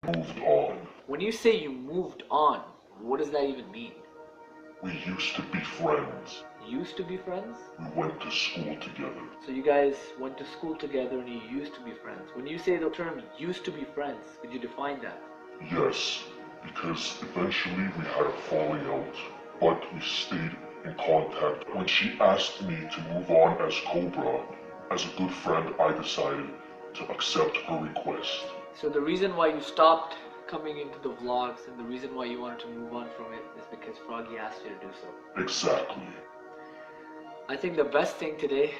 moved on. When you say you moved on, what does that even mean? We used to be friends. Used to be friends? We went to school together. So you guys went to school together and you used to be friends. When you say the term used to be friends, could you define that? Yes, because eventually we had a falling out, but we stayed in contact. When she asked me to move on as Cobra, as a good friend, I decided to accept her request. So the reason why you stopped coming into the vlogs and the reason why you wanted to move on from it is because Froggy asked you to do so. Exactly. I think the best thing today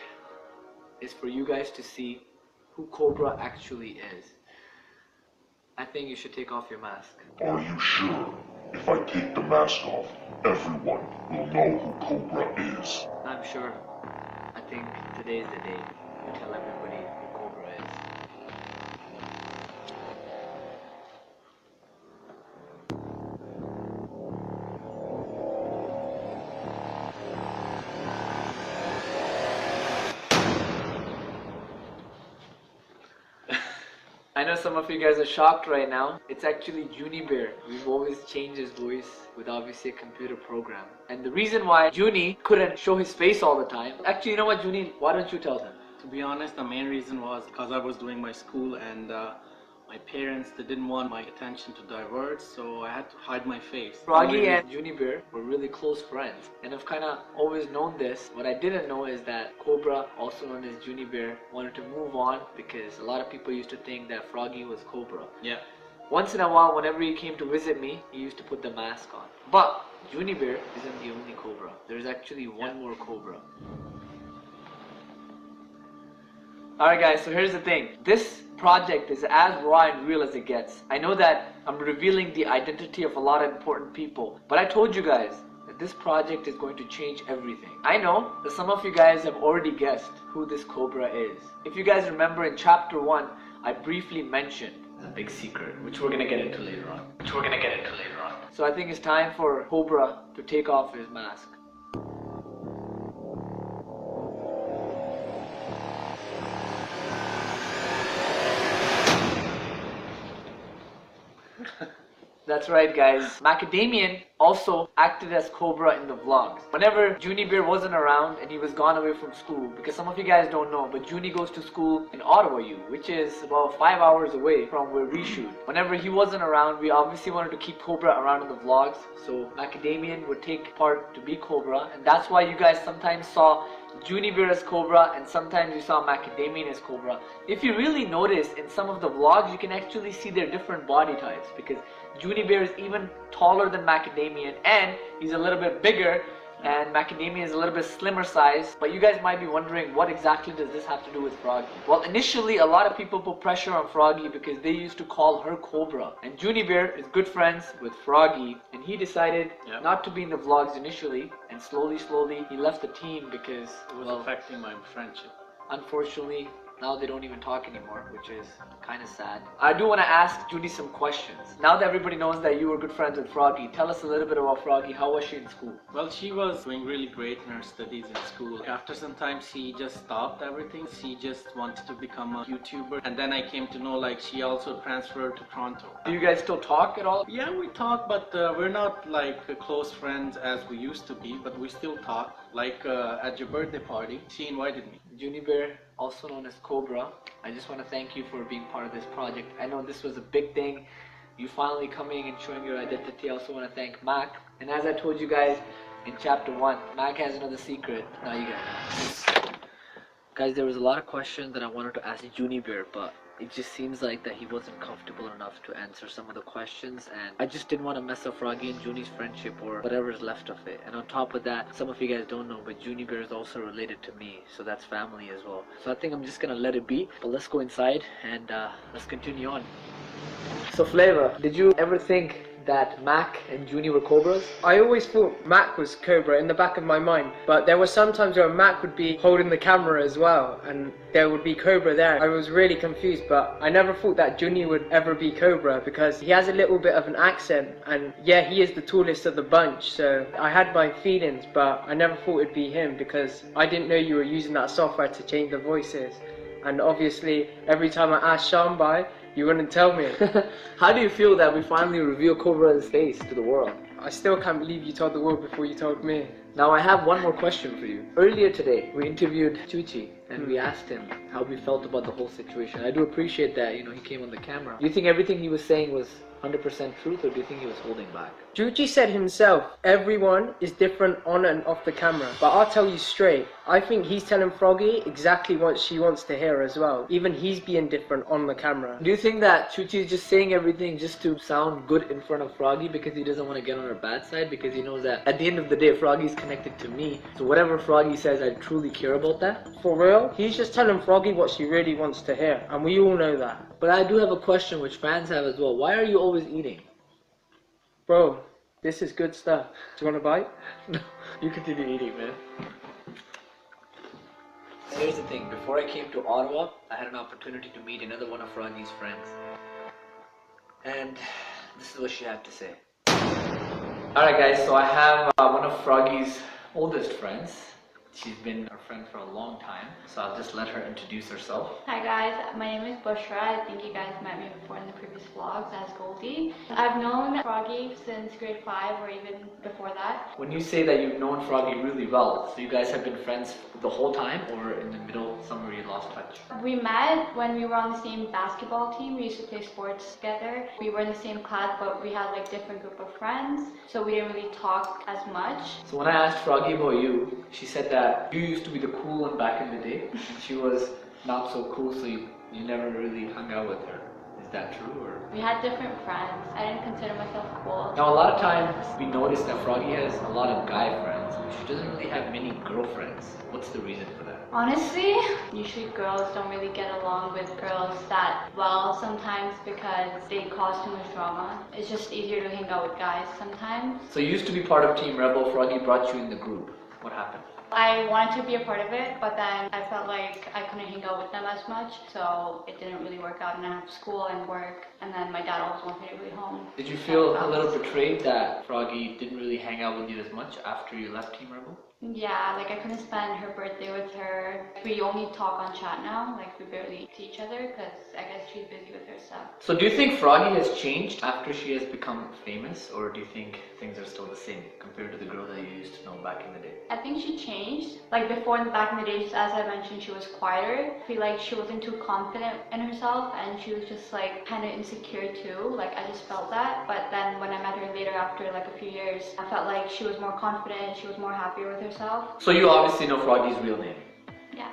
is for you guys to see who Cobra actually is. I think you should take off your mask. Are you sure? If I take the mask off, everyone will know who Cobra is. I'm sure. I think today is the day you tell everybody who Cobra is. I know some of you guys are shocked right now. It's actually Junie Bear. We've always changed his voice with obviously a computer program. And the reason why Junie couldn't show his face all the time, actually, you know what, Junie, why don't you tell them? To be honest, the main reason was because I was doing my school and my parents, they didn't want my attention to divert, so I had to hide my face. Froggy and Junie Bear were really close friends, and I've kind of always known this. What I didn't know is that Cobra, also known as Junie Bear, wanted to move on because a lot of people used to think that Froggy was Cobra. Yeah. Once in a while, whenever he came to visit me, he used to put the mask on. But Junie Bear isn't the only Cobra. There's actually one more Cobra. Alright guys, so here's the thing. This project is as raw and real as it gets. I know that I'm revealing the identity of a lot of important people, but I told you guys that this project is going to change everything. I know that some of you guys have already guessed who this Cobra is. If you guys remember in chapter 1, I briefly mentioned the big secret, which we're gonna get into later on. So I think it's time for Cobra to take off his mask. That's right guys, Macadamian also acted as Cobra in the vlogs. Whenever Junie Bear wasn't around and he was gone away from school, because some of you guys don't know, but Junie goes to school in Ottawa U, which is about 5 hours away from where we shoot. Whenever he wasn't around, we obviously wanted to keep Cobra around in the vlogs, so Macadamian would take part to be Cobra, and that's why you guys sometimes saw Junie Bear as Cobra and sometimes you saw Macadamian as Cobra. If you really notice in some of the vlogs, you can actually see their different body types because Junie Bear is even taller than Macadamian and he's a little bit bigger, and Macadamian is a little bit slimmer size. But you guys might be wondering, what exactly does this have to do with Froggy? Well, initially a lot of people put pressure on Froggy because they used to call her Cobra, and Junie Bear is good friends with Froggy, and he decided not to be in the vlogs initially, and slowly he left the team because It was affecting my friendship. Unfortunately, now they don't even talk anymore, which is kind of sad. I do want to ask Junie some questions. Now that everybody knows that you were good friends with Froggy, tell us a little bit about Froggy. How was she in school? Well, she was doing really great in her studies in school. After some time, she just stopped everything. She just wanted to become a YouTuber. And then I came to know like she also transferred to Toronto. Do you guys still talk at all? Yeah, we talk, but we're not like close friends as we used to be, but we still talk. Like at your birthday party, she invited me. Junie Bear, also known as Cobra, I just want to thank you for being part of this project. I know this was a big thing. You finally coming and showing your identity. I also want to thank Mac. And as I told you guys in chapter 1, Mac has another secret. Now you guys. Guys, there was a lot of questions that I wanted to ask Junie Bear, but it just seems like that he wasn't comfortable enough to answer some of the questions, and I just didn't want to mess up Froggy and Junie's friendship or whatever's left of it. And on top of that, some of you guys don't know, but Junie Bear is also related to me, so that's family as well. So I think I'm just gonna let it be, but let's go inside and let's continue on. So Flavor, did you ever think that Mac and Junie were Cobras? I always thought Mac was Cobra in the back of my mind, but there were some times where Mac would be holding the camera as well, and there would be Cobra there. I was really confused, but I never thought that Junie would ever be Cobra because he has a little bit of an accent, and yeah, he is the tallest of the bunch, so I had my feelings, but I never thought it'd be him because I didn't know you were using that software to change the voices. And obviously, every time I asked Shambai, You wouldn't tell me. How do you feel that we finally reveal Cobra's face to the world? I still can't believe you told the world before you told me. Now I have one more question for you. Earlier today, we interviewed Chuchi and we asked him how we felt about the whole situation. I do appreciate that, he came on the camera. Do you think everything he was saying was 100% truth, or do you think he was holding back? Juji said himself, everyone is different on and off the camera. But I'll tell you straight, I think he's telling Froggy exactly what she wants to hear as well. Even he's being different on the camera. Do you think that Chuchi is just saying everything just to sound good in front of Froggy because he doesn't want to get on her bad side? Because he knows that at the end of the day, Froggy's connected to me. So whatever Froggy says, I truly care about that. For real, he's just telling Froggy what she really wants to hear. And we all know that. But I do have a question which fans have as well. Why are you always eating? Bro, this is good stuff. Do you want a bite? No, you continue eating, man. Here's the thing. Before I came to Ottawa, I had an opportunity to meet another one of Froggy's friends. And this is what she had to say. Alright guys, so I have one of Froggy's oldest friends. She's been our friend for a long time, so I'll just let her introduce herself. Hi guys, my name is Bushra. I think you guys met me before in the previous vlogs as Goldie. I've known Froggy since grade 5 or even before that. When you say that you've known Froggy really well, so you guys have been friends the whole time, or in the middle, somewhere you lost touch? We met when we were on the same basketball team. We used to play sports together. We were in the same class, but we had like different group of friends, so we didn't really talk as much. So when I asked Froggy about you, she said that you used to be the cool one back in the day, and she was not so cool, so you never really hung out with her. Is that true, or? We had different friends. I didn't consider myself cool. Now a lot of times we notice that Froggy has a lot of guy friends, but she doesn't really have many girlfriends. What's the reason for that? Honestly, usually girls don't really get along with girls that well sometimes because they cause too much drama. It's just easier to hang out with guys sometimes. So you used to be part of Team Rebel, Froggy brought you in the group. What happened? I wanted to be a part of it, but then I felt like I couldn't hang out with them as much, so it didn't really work out, and I have school and work, and then my dad always wanted me to be home. Did you feel a little betrayed that Froggy didn't really hang out with you as much after you left Team Rebel? Yeah, like I couldn't spend her birthday with her. We only talk on chat now, like we barely see each other because I guess she's busy with her stuff. So do you think Froggy has changed after she has become famous, or do you think things are still the same compared to the girl that you used to know back in the day? I think she changed. Like before, back in the days, as I mentioned, she was quieter. I feel like she wasn't too confident in herself, and she was just like kind of insecure too. Like I just felt that. But then when I met her later after like a few years, I felt like she was more confident, she was more happier with herself. So you obviously know Froggy's real name. Yeah.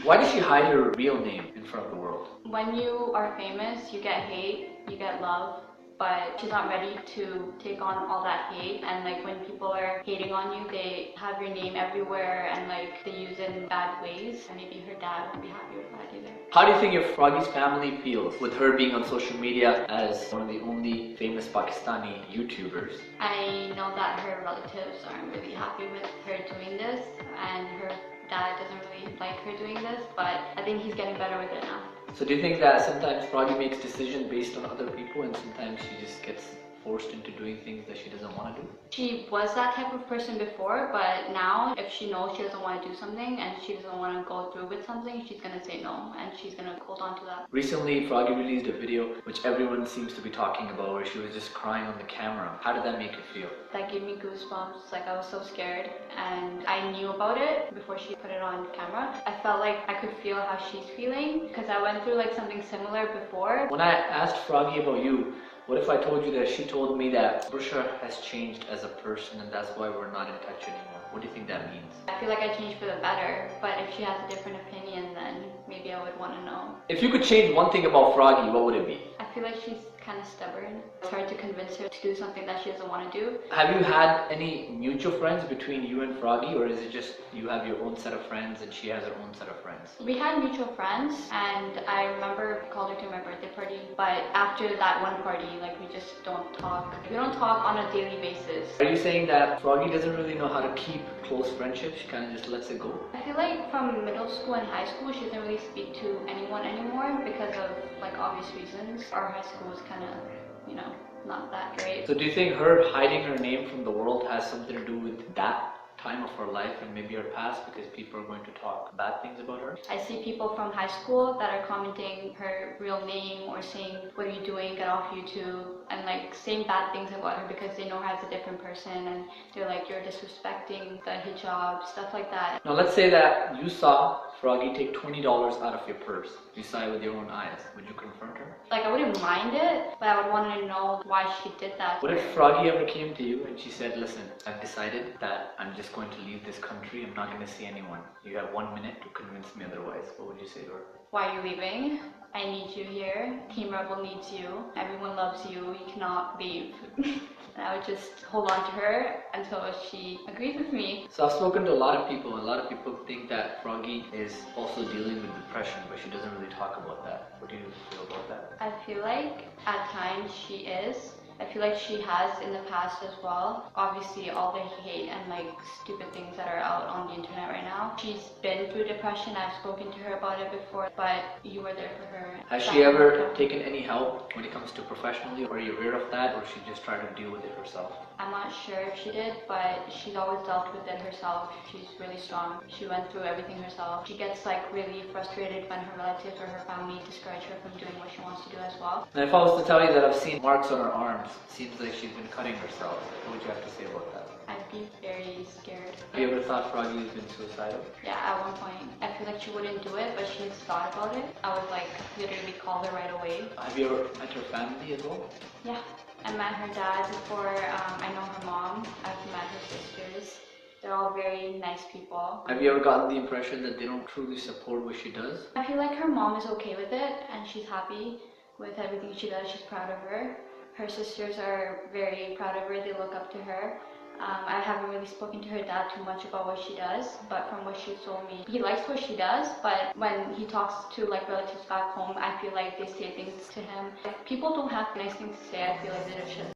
Why does she hide her real name in front of the world? When you are famous, you get hate, you get love. But she's not ready to take on all that hate, and like when people are hating on you, they have your name everywhere and like they use it in bad ways, and maybe her dad won't be happy with that either. How do you think your Froggy's family feels with her being on social media as one of the only famous Pakistani YouTubers? I know that her relatives aren't really happy with her doing this, and her dad doesn't really like her doing this, but I think he's getting better with it now. So do you think that sometimes Froggy makes decisions based on other people, and sometimes she just gets forced into doing things that she doesn't want to do? She was that type of person before, but now if she knows she doesn't want to do something and she doesn't want to go through with something, she's going to say no, and she's going to hold on to that. Recently, Froggy released a video which everyone seems to be talking about, where she was just crying on the camera. How did that make you feel? That gave me goosebumps. Like I was so scared, and I knew about it before she put it on camera. I felt like I could feel how she's feeling because I went through like something similar before. When I asked Froggy about you, what if I told you that she told me that Bushra has changed as a person and that's why we're not in touch anymore? What do you think that means? I feel like I changed for the better, but if she has a different opinion, then maybe I would want to know. If you could change one thing about Froggy, what would it be? I feel like she's kind of stubborn. It's hard to convince her to do something that she doesn't want to do. Have you had any mutual friends between you and Froggy, or is it just you have your own set of friends and she has her own set of friends? We had mutual friends, and I remember I called her to my birthday party, but after that one party, like we just don't talk. We don't talk on a daily basis. Are you saying that Froggy doesn't really know how to keep close friendships? She kind of just lets it go? I feel like from middle school and high school, she doesn't really speak to anyone anymore because of like obvious reasons. Our high school was kind of, you know, not that great. So do you think her hiding her name from the world has something to do with that time of her life and maybe her past because people are going to talk bad things about her? I see people from high school that are commenting her real name or saying, "What are you doing? Get off YouTube," and like saying bad things about her because they know her as a different person, and they're like, "You're disrespecting the hijab," stuff like that. Now let's say that you saw Froggy take $20 out of your purse. You saw it with your own eyes. Would you confront her? Like, I wouldn't mind it, but I would want to know why she did that. What if Froggy ever came to you and she said, "Listen, I've decided that I'm just going to leave this country. I'm not going to see anyone. You have 1 minute to convince me otherwise." What would you say to her? Why are you leaving? I need you here. Team Rebel needs you. Everyone loves you. You cannot leave. And I would just hold on to her until she agrees with me. So I've spoken to a lot of people, and a lot of people think that Froggy is also dealing with depression, but she doesn't really talk about that. What do you feel about that? I feel like at times she is. I feel like she has in the past as well. Obviously, all the hate and like stupid things that are out on the internet right now. She's been through depression. I've spoken to her about it before, but you were there for her. Has she ever taken any help when it comes to professionally? Or are you aware of that, or she just tried to deal with it herself? I'm not sure if she did, but she's always dealt with it herself. She's really strong. She went through everything herself. She gets like really frustrated when her relatives or her family discourage her from doing what she wants to do as well. And if I was to tell you that I've seen marks on her arms, seems like she's been cutting herself. What would you have to say about that? I'd be very scared. Have you ever thought Froggy has been suicidal? Yeah, at one point. I feel like she wouldn't do it, but she's thought about it. I would like literally call her right away. Have you ever met her family as well? Yeah. I met her dad before I know her mom. I've met her sisters. They're all very nice people. Have you ever gotten the impression that they don't truly support what she does? I feel like her mom is okay with it and she's happy with everything she does. She's proud of her. Her sisters are very proud of her. They look up to her. I haven't really spoken to her dad too much about what she does, but from what she told me, he likes what she does, but when he talks to like relatives back home, I feel like they say things to him. If people don't have nice things to say, I feel like they should